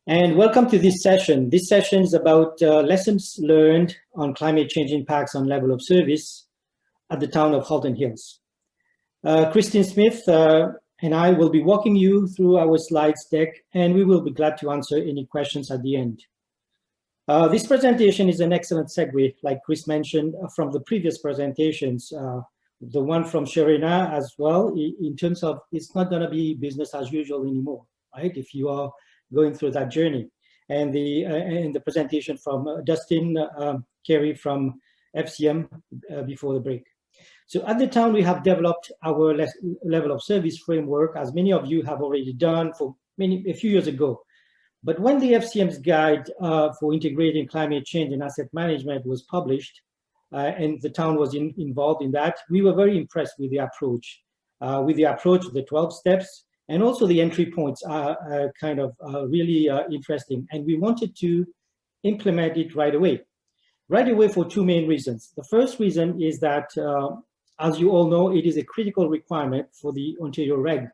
And welcome to this session. This session is about lessons learned on climate change impacts on level of service at the town of Halton Hills. Christine Smith and I will be walking you through our slides deck, and we will be glad to answer any questions at the end. This presentation is an excellent segue, like Chris mentioned, from the previous presentations, the one from Sharina as well, in terms of it's not going to be business as usual anymore, right? If you are going through that journey, and the presentation from Dustin Carey from FCM before the break. So at the town, we have developed our level of service framework, as many of you have already done for a few years ago. But when the FCM's guide for integrating climate change and asset management was published, and the town was involved in that, we were very impressed with the approach. The 12 steps, and also the entry points are kind of really interesting. And we wanted to implement it right away for two main reasons. The first reason is that, as you all know, it is a critical requirement for the Ontario Reg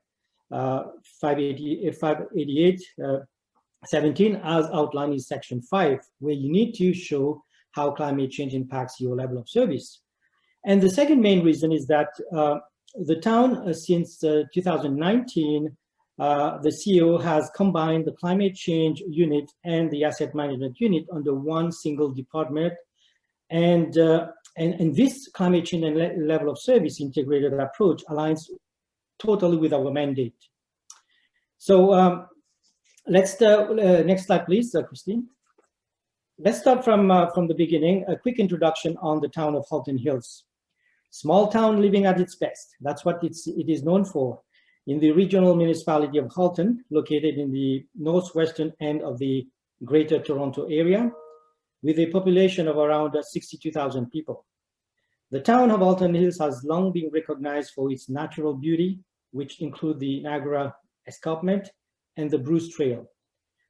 588-17, as outlined in Section 5, where you need to show how climate change impacts your level of service. And the second main reason is that the town, since 2019, the CEO has combined the climate change unit and the asset management unit under one single department. And this climate change and level of service integrated approach aligns totally with our mandate. So next slide, please, Christine. Let's start from the beginning. A quick introduction on the town of Halton Hills. Small town living at its best. That's what it is known for. In the regional municipality of Halton, located in the northwestern end of the Greater Toronto area, with a population of around 62,000 people. The town of Halton Hills has long been recognized for its natural beauty, which include the Niagara Escarpment and the Bruce Trail.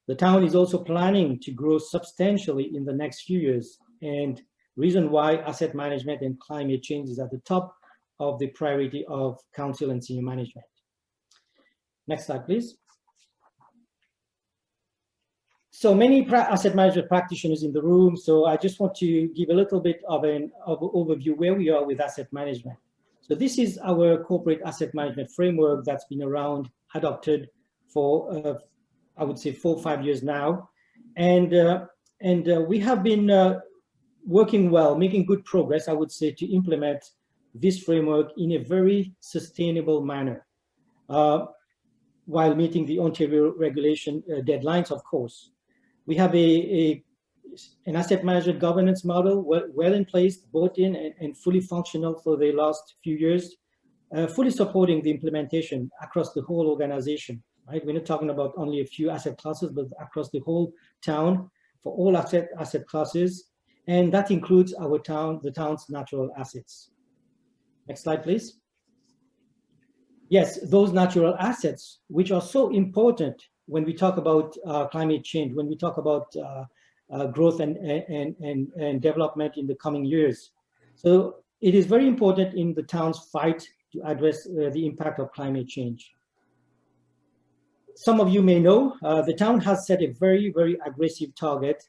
The town is also planning to grow substantially in the next few years, and reason why asset management and climate change is at the top of the priority of council and senior management. Next slide, please. So many asset management practitioners in the room, so I just want to give a little bit of an overview where we are with asset management. So this is our corporate asset management framework that's been around, adopted for, I would say, 4 or 5 years now. And we have been working well, making good progress, I would say, to implement this framework in a very sustainable manner, while meeting the Ontario regulation deadlines, of course. We have an asset management governance model well in place, bought in and fully functional for the last few years, fully supporting the implementation across the whole organization, right? We're not talking about only a few asset classes, but across the whole town for all asset classes. And that includes the town's natural assets. Next slide, please. Yes, those natural assets, which are so important when we talk about climate change, when we talk about growth and development in the coming years. So it is very important in the town's fight to address the impact of climate change. Some of you may know, the town has set a very, very aggressive target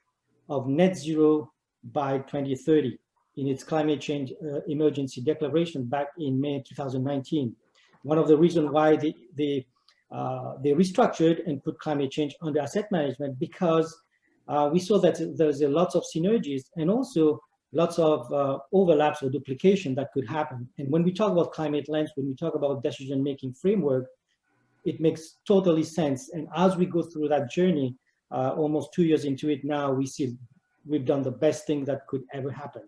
of net zero by 2030 in its climate change emergency declaration back in May 2019. One of the reasons why they restructured and put climate change under asset management, because we saw that there's a lots of synergies and also lots of overlaps or duplication that could happen. And when we talk about climate lens, when we talk about decision-making framework, it makes totally sense. And as we go through that journey, almost 2 years into it now, we see we've done the best thing that could ever happen.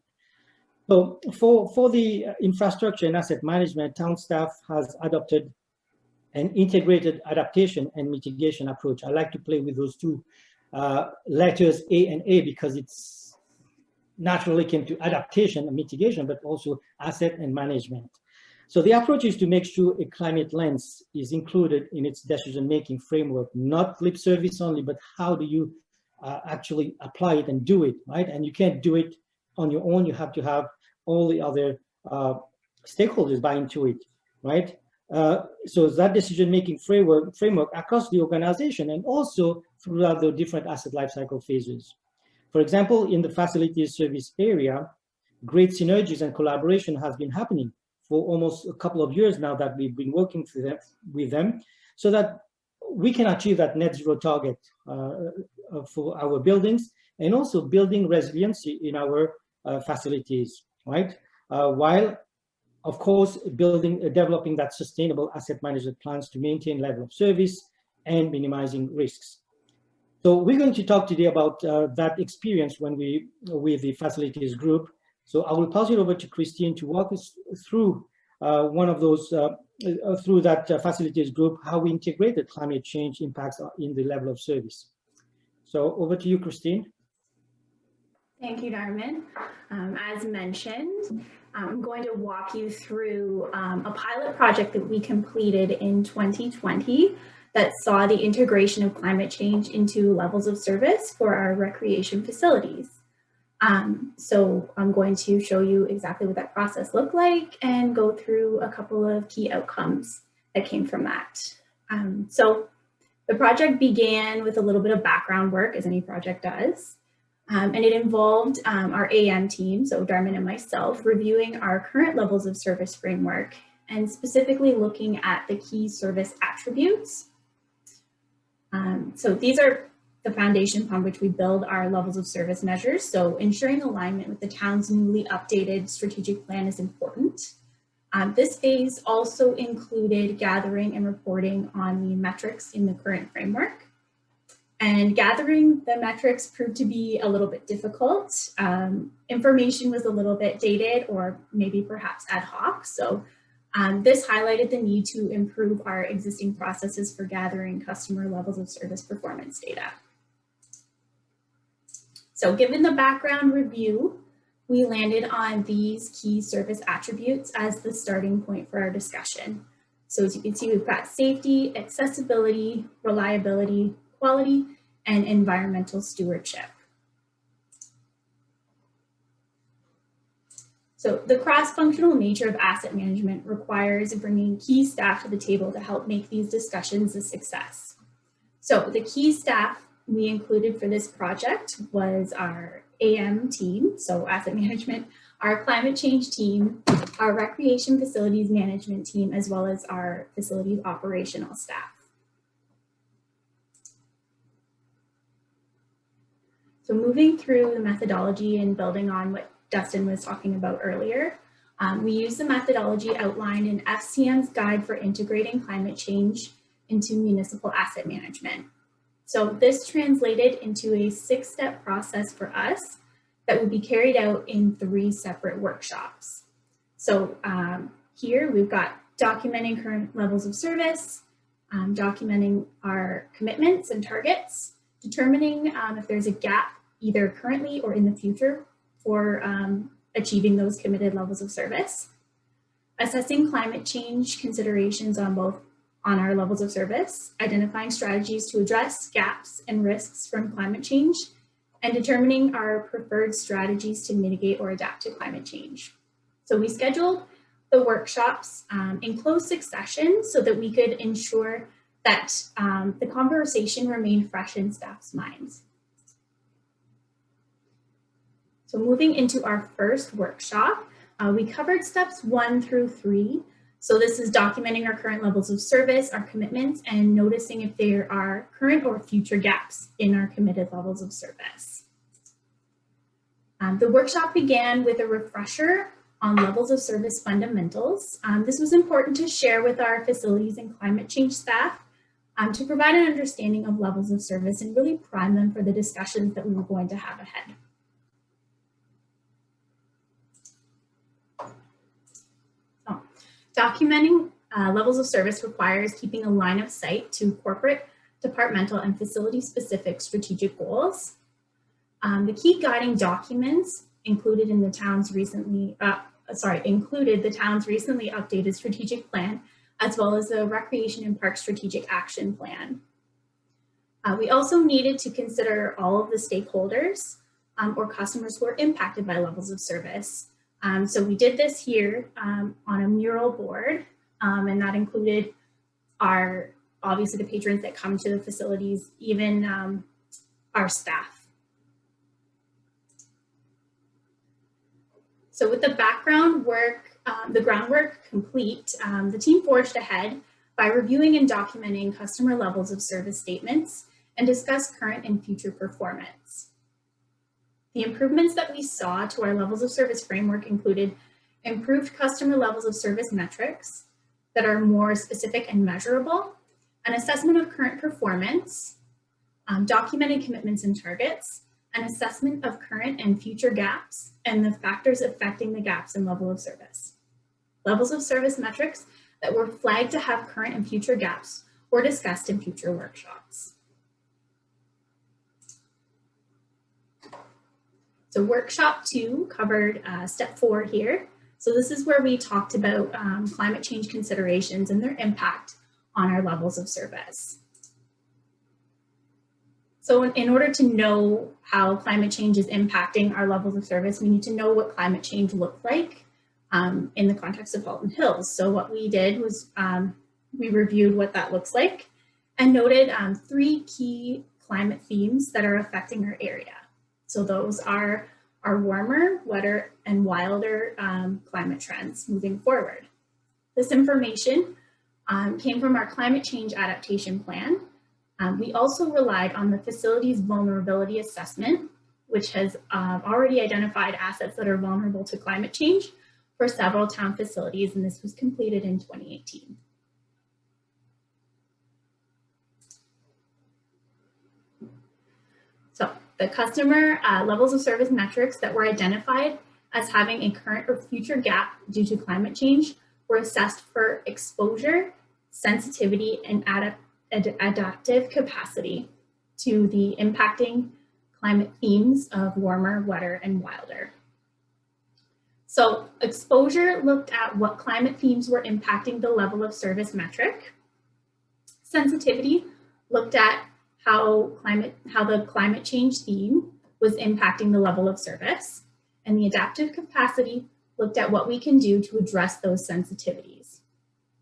So for the infrastructure and asset management, town staff has adopted an integrated adaptation and mitigation approach. I like to play with those two letters A and A because it's naturally came to adaptation and mitigation, but also asset and management. So the approach is to make sure a climate lens is included in its decision-making framework, not lip service only, but how do you actually apply it and do it, right? And you can't do it on your own. You have to have all the other stakeholders buy into it, right? So that decision-making framework across the organization and also throughout the different asset lifecycle phases. For example, in the facilities service area, great synergies and collaboration has been happening for almost a couple of years now that we've been working with them so that we can achieve that net zero target for our buildings and also building resiliency in our facilities, right? While of course, developing that sustainable asset management plans to maintain level of service and minimizing risks. So we're going to talk today about that experience with the facilities group. So I will pass it over to Christine to walk us through one of those, through that facilities group, how we integrated climate change impacts in the level of service. So over to you, Christine. Thank you, Dharmen. As mentioned, I'm going to walk you through a pilot project that we completed in 2020 that saw the integration of climate change into levels of service for our recreation facilities. So I'm going to show you exactly what that process looked like and go through a couple of key outcomes that came from that. So the project began with a little bit of background work, as any project does. And it involved our AM team, so Dharmen and myself, reviewing our current levels of service framework and specifically looking at the key service attributes. So these are the foundation upon which we build our levels of service measures. So ensuring alignment with the town's newly updated strategic plan is important. This phase also included gathering and reporting on the metrics in the current framework. And gathering the metrics proved to be a little bit difficult. Information was a little bit dated or maybe perhaps ad hoc. So this highlighted the need to improve our existing processes for gathering customer levels of service performance data. So given the background review, we landed on these key service attributes as the starting point for our discussion. So as you can see, we've got safety, accessibility, reliability, quality, and environmental stewardship. So the cross-functional nature of asset management requires bringing key staff to the table to help make these discussions a success. So the key staff we included for this project was our AM team, so asset management, our climate change team, our recreation facilities management team, as well as our facilities operational staff. So moving through the methodology and building on what Dustin was talking about earlier, we use the methodology outlined in FCM's Guide for Integrating Climate Change into Municipal Asset Management. So this translated into a 6-step process for us that would be carried out in 3 separate workshops. So here we've got documenting current levels of service, documenting our commitments and targets, determining if there's a gap either currently or in the future for achieving those committed levels of service, assessing climate change considerations on our levels of service, identifying strategies to address gaps and risks from climate change, and determining our preferred strategies to mitigate or adapt to climate change. So we scheduled the workshops in close succession so that we could ensure that the conversation remained fresh in staff's minds. So moving into our first workshop, we covered steps 1 through 3. So this is documenting our current levels of service, our commitments, and noticing if there are current or future gaps in our committed levels of service. The workshop began with a refresher on levels of service fundamentals. This was important to share with our facilities and climate change staff to provide an understanding of levels of service and really prime them for the discussions that we were going to have ahead. So, documenting levels of service requires keeping a line of sight to corporate, departmental, and facility-specific strategic goals. The key guiding documents included the town's recently updated strategic plan, as well as the Recreation and Park Strategic Action Plan. We also needed to consider all of the stakeholders or customers who are impacted by levels of service. So we did this here on a mural board and that included obviously the patrons that come to the facilities, even our staff. So with the background work, the groundwork complete, the team forged ahead by reviewing and documenting customer levels of service statements and discussed current and future performance. The improvements that we saw to our levels of service framework included improved customer levels of service metrics that are more specific and measurable, an assessment of current performance, documented commitments and targets, an assessment of current and future gaps, and the factors affecting the gaps in level of service. Levels of service metrics that were flagged to have current and future gaps were discussed in future workshops. So workshop 2 covered step 4 here. So this is where we talked about climate change considerations and their impact on our levels of service. So in order to know how climate change is impacting our levels of service, we need to know what climate change looks like in the context of Halton Hills. So what we did was we reviewed what that looks like and noted 3 key climate themes that are affecting our area. So those are our warmer, wetter, and wilder climate trends moving forward. This information came from our climate change adaptation plan. We also relied on the facility's vulnerability assessment, which has already identified assets that are vulnerable to climate change for several town facilities, and this was completed in 2018. So the customer levels of service metrics that were identified as having a current or future gap due to climate change were assessed for exposure, sensitivity, and adaptive capacity to the impacting climate themes of warmer, wetter, and wilder. So exposure looked at what climate themes were impacting the level of service metric. Sensitivity looked at how the climate change theme was impacting the level of service. And the adaptive capacity looked at what we can do to address those sensitivities.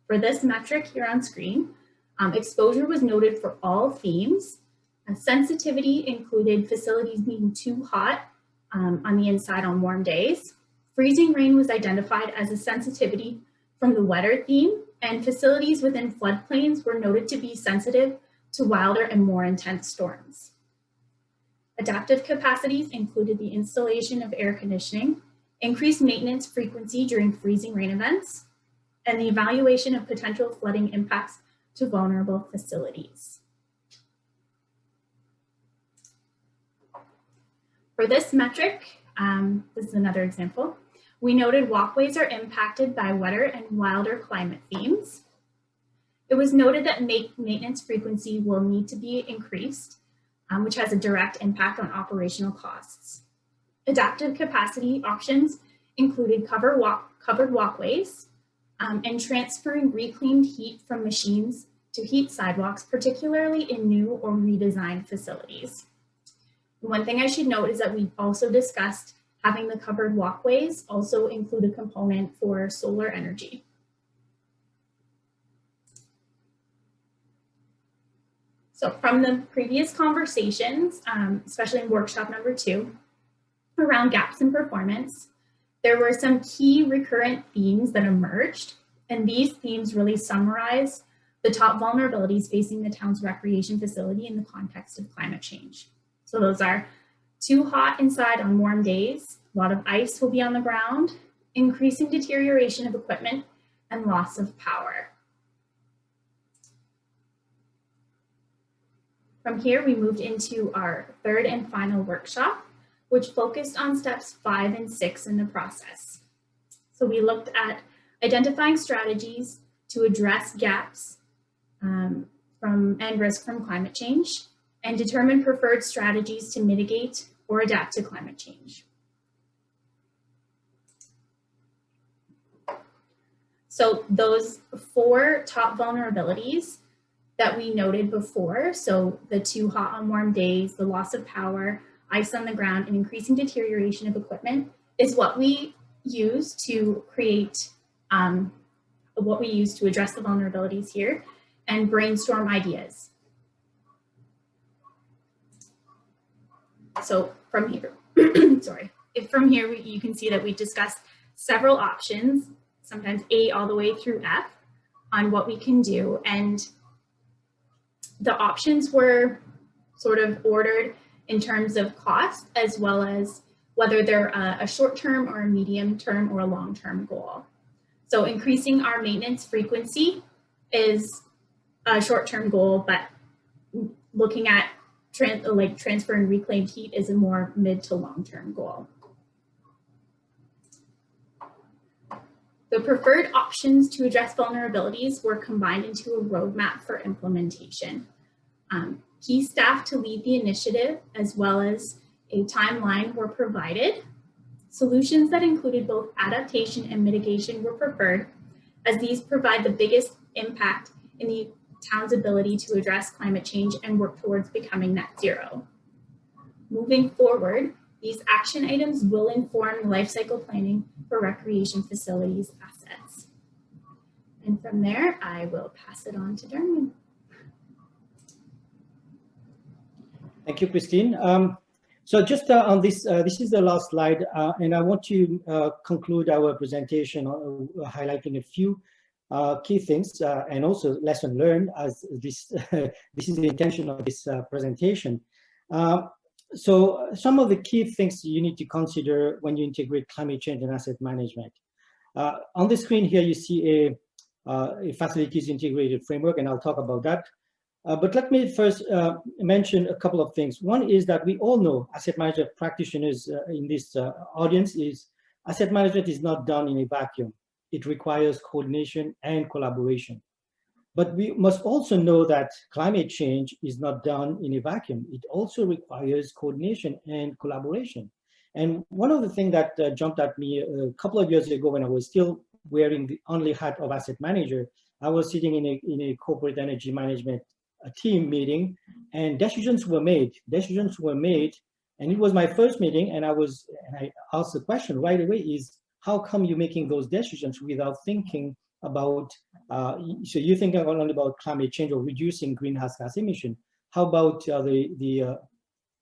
For this metric here on screen, exposure was noted for all themes. Sensitivity included facilities being too hot on the inside on warm days. Freezing rain was identified as a sensitivity from the wetter theme, and facilities within floodplains were noted to be sensitive to wilder and more intense storms. Adaptive capacities included the installation of air conditioning, increased maintenance frequency during freezing rain events, and the evaluation of potential flooding impacts to vulnerable facilities. For this metric, this is another example, we noted walkways are impacted by wetter and wilder climate themes. It was noted that maintenance frequency will need to be increased, which has a direct impact on operational costs. Adaptive capacity options included covered walkways and transferring reclaimed heat from machines to heat sidewalks, particularly in new or redesigned facilities. One thing I should note is that we also discussed having the covered walkways also include a component for solar energy. So from the previous conversations, especially in workshop number 2, around gaps in performance, there were some key recurrent themes that emerged, and these themes really summarize the top vulnerabilities facing the town's recreation facility in the context of climate change. So those are too hot inside on warm days, a lot of ice will be on the ground, increasing deterioration of equipment, and loss of power. From here, we moved into our third and final workshop, which focused on steps 5 and 6 in the process. So we looked at identifying strategies to address gaps and risk from climate change, and determine preferred strategies to mitigate or adapt to climate change. So those 4 top vulnerabilities that we noted before, so the too hot on warm days, the loss of power, ice on the ground, and increasing deterioration of equipment, is what we use to create what we use to address the vulnerabilities here, and brainstorm ideas. So from here, from here you can see that we discussed several options, sometimes A all the way through F, on what we can do. And the options were sort of ordered in terms of cost, as well as whether they're a short-term or a medium-term or a long-term goal. So increasing our maintenance frequency is a short-term goal, but looking at transfer and reclaimed heat is a more mid to long-term goal. The preferred options to address vulnerabilities were combined into a roadmap for implementation. Key staff to lead the initiative, as well as a timeline, were provided. Solutions that included both adaptation and mitigation were preferred, as these provide the biggest impact in the town's ability to address climate change and work towards becoming net zero. Moving forward, these action items will inform life cycle planning for recreation facilities assets. And from there, I will pass it on to Dharmen. Thank you, Christine. So just on this, this is the last slide, and I want to conclude our presentation highlighting a few key things and also lesson learned, as this this is the intention of this presentation. So some of the key things you need to consider when you integrate climate change and asset management. On the screen here, you see a facilities integrated framework, and I'll talk about that. But let me first mention a couple of things. One is that we all know, asset management practitioners in this audience, is asset management is not done in a vacuum. It requires coordination and collaboration. But we must also know that climate change is not done in a vacuum. It also requires coordination and collaboration. And one of the things that jumped at me a couple of years ago, when I was still wearing the only hat of asset manager, I was sitting in a corporate energy management team meeting, and decisions were made. And it was my first meeting, and I asked the question right away: is how come you're making those decisions without thinking about? So you're thinking only about climate change or reducing greenhouse gas emission. How about the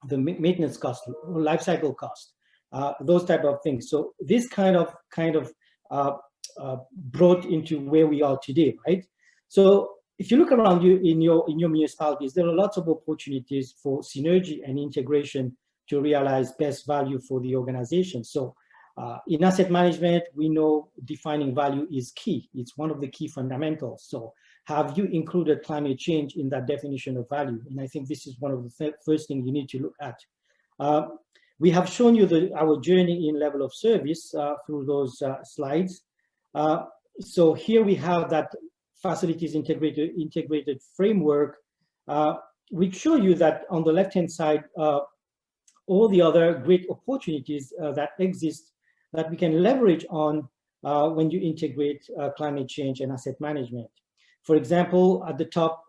maintenance cost, life cycle cost, those type of things? So this kind of brought into where we are today, right? So if you look around you in your municipalities, there are lots of opportunities for synergy and integration to realize best value for the organization. So in asset management, we know defining value is key. It's one of the key fundamentals. So have you included climate change in that definition of value? And I think this is one of the first things you need to look at. We have shown you our journey in level of service through those slides. So here we have that facilities integrated framework, which show you that on the left-hand side, all the other great opportunities that exist that we can leverage on when you integrate climate change and asset management. For example, at the top,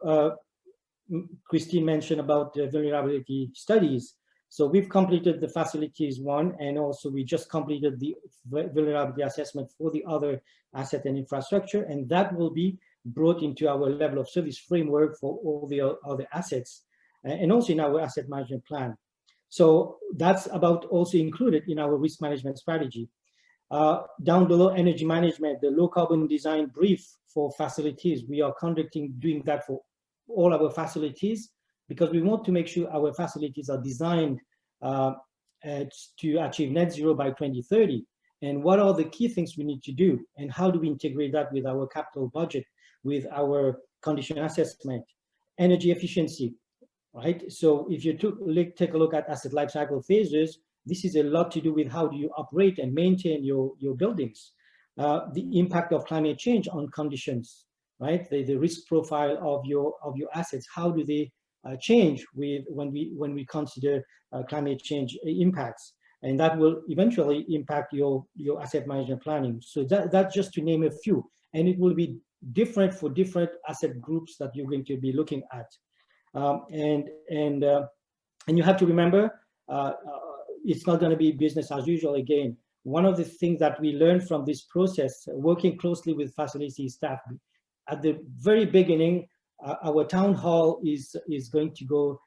Christine mentioned about the vulnerability studies. So we've completed the facilities one, and also we just completed the vulnerability assessment for the other asset and infrastructure, and that will be brought into our level of service framework for all the other assets, and also in our asset management plan. So that's about also included in our risk management strategy. Down below, energy management, the low carbon design brief for facilities. We are doing that for all our facilities, because we want to make sure our facilities are designed to achieve net zero by 2030. And what are the key things we need to do? And how do we integrate that with our capital budget, with our condition assessment? Energy efficiency, right? So if you take a look at asset lifecycle phases, this is a lot to do with how do you operate and maintain your buildings. The impact of climate change on conditions, right? The risk profile of your assets, how do they change when we consider climate change impacts? And that will eventually impact your asset management planning. So that's just to name a few, and it will be different for different asset groups that you're going to be looking at. And you have to remember, it's not going to be business as usual again. one of the things that we learned from this process, working closely with facility staff, at the very beginning, our town hall is going to go,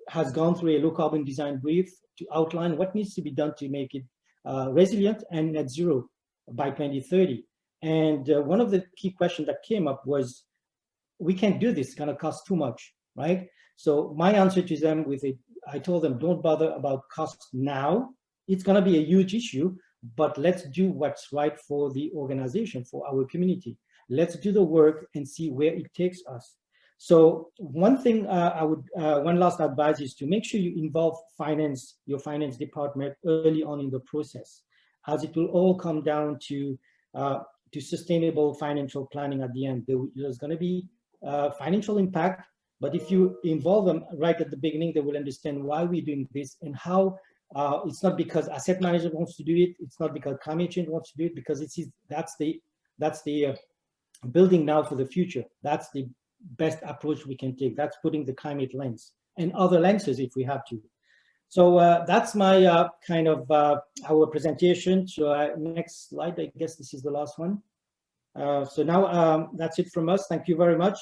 has gone through a low carbon design brief to outline what needs to be done to make it resilient and net zero by 2030. And one of the key questions that came up was, we can't do this, it's gonna cost too much, right? So my answer to them with it, I told them, don't bother about cost now. It's gonna be a huge issue, but let's do what's right for the organization, for our community. Let's do the work and see where it takes us. So one thing one last advice is to make sure you involve your finance department early on in the process, as it will all come down to sustainable financial planning at the end. There's going to be financial impact, but if you involve them right at the beginning, they will understand why we're doing this and how it's not because asset management wants to do it, it's not because climate change wants to do it, because that's the building now for the future. That's the best approach we can take. That's putting the climate lens and other lenses if we have to. So that's my kind of our presentation. So next slide, I guess this is the last one. So now that's it from us. Thank you very much.